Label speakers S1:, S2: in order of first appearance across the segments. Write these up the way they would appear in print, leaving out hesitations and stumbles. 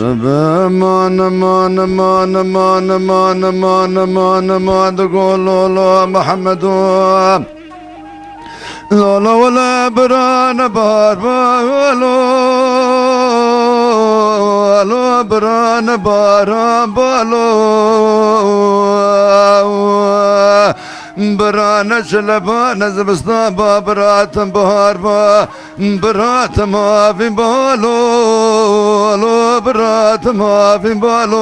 S1: مان مان مان مان مان مان مان مان تقول لا محمد لا ولا بران بار بالو لا بران بار بالو بران شلبان زبستا برات بهار برات ما في بالو لو برات ما في بالو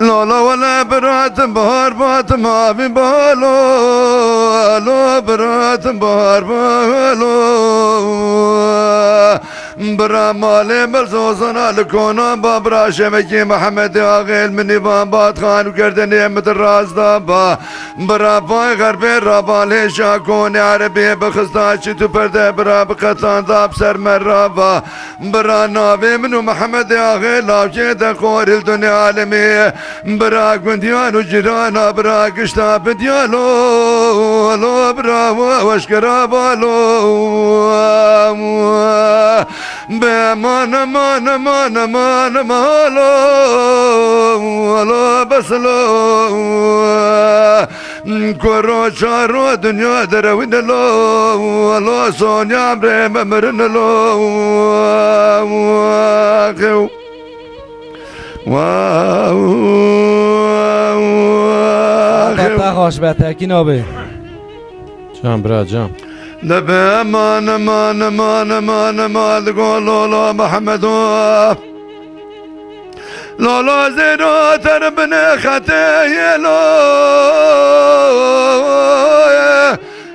S1: لا ولا برات بهار بات ما في بالو لو برات بهار بالو برا مالي مرزوزنا لكونا بابرا شمكي محمد آغيل مني بات خان وكردني مد الراس دابا برا باي غربي رابالي شاكوني عربي بخستاشي تبرده برا بقطان داب سر مرابا برا نابي منو محمد آغيل لافجي دخور الدنيا عالمي برا قنديان وجيرانا برا قشتا بديالو لو برا واشكرا بالو بمان مان مان مان مالو ولو بسلو كورو شارو دنيا دروين لو ولو سونيا بريم مرن لو واو
S2: تا خوش بهتر کی نابه
S3: جان برا جان
S1: نبي مان مان مان مان مان تقول لا محمد لا زينو تربنا خطايا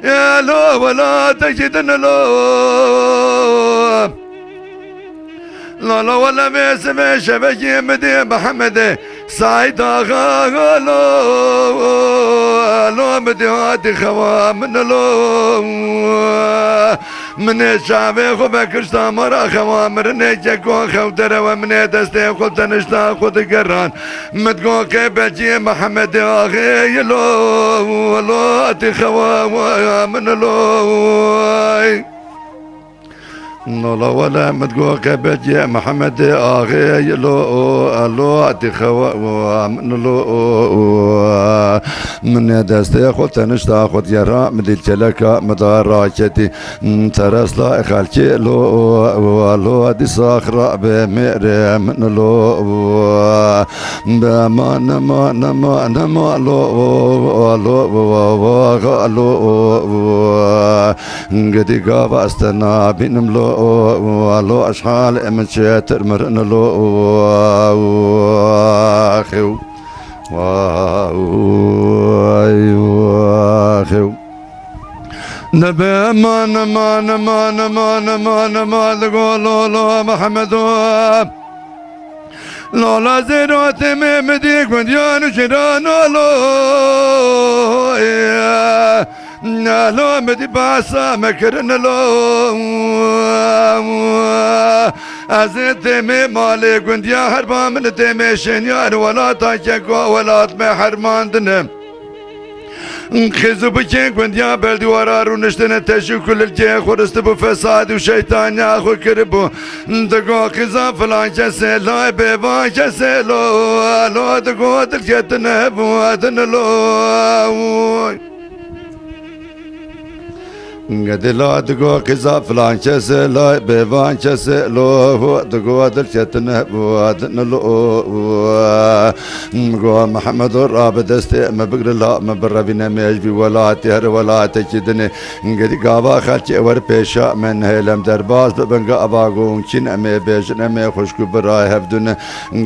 S1: يا لو ولا تجدن لا ولا باسم شبكي مدي محمد سعيد آغا لو مدياتي خوا من لو من الشعب خو بكشتا مرا خوا مرني جكو خو درا ومن دستي خو تنشتا خود قران متقو كبجي محمد آغي لو تخوا من لو نولا ولا متقو كبجي محمد آغي لو تخوا من لو من دستي خود تنشتا خود يرا مدل جلكا مداراكتي ترسلا خالكي لو دي صاخرة بمير من لو بمان مان مان مان لو قدي قابا استنا بينم لو اشحال من شاتر مرن لو خو واو نبي مان مان مان مان مان مان تقول لا محمد لا زينات مديك مديان جيران لو مدي باسا مكرن لو ازيت مي مالي قنديا هربا من تيمي شنيار ولا تاكيكو ولا تمي حرمان دنم خزو بكين قنديا بلدي ورارو نشتنا تشو كل الجي خورست بو فساد وشيطان ياخو كربو دقو خزا فلان كسي لا بيبان كسي لو دقو دلكتنا بوادن لو قد لا دقو قزا فلان كسي لا بيبان كسي لو دقو دلكتنا بوادن لو قو محمد الراب دستي ما بقر لا ما بربنا ميجبي ولاتي هر ولاتي كدني قد قابا خالتي ور بيشا من هيلم درباز ببنقا اباقون كين امي بيجن امي خوشكو براي هفدن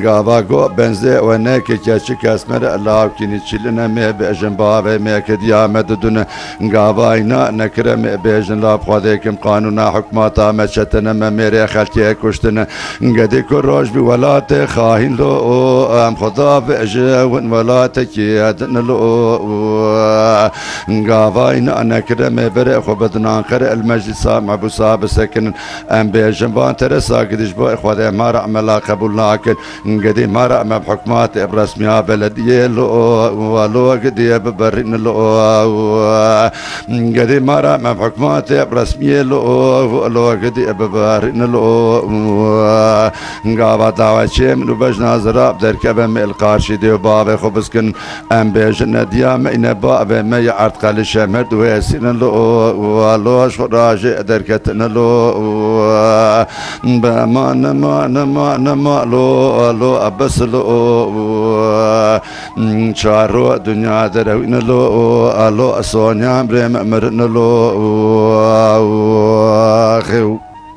S1: قابا قو بنزي وناكي كاشك اسمر الله كيني تشيلن امي بيجن بابي ميك ديامد دون قابا اينا نكرم بيجن لا بخواديكم قانونا حكماتا مشتنا مميري خالتي كشتنا قد كروش بولاتي خاهين لو ام خدا بأجاون ولاتك يادن لو قافاين انا كرم بري خو بدنا قرأ المجلس مع ابو صاب سكن ام بيجنبان ترسا قديش بو اخواتي ما رأملا قبول لكن قدي ما رأم بحكمات برسميها بلدية لو قدي ببرين لو قدي ما رأم حكمات رسمية لو قدي ببارين لو قابا دعوة من بجنا زراب در كبه ميل قارشي ديو بابي خبسكن ام بيجن ديام إن بابي ما يعرض قال شمر دويسين لو شراجي در كتن لو بما نما لو أبس لو شارو دنيا دروين لو سونيا بريم مرن لو خيو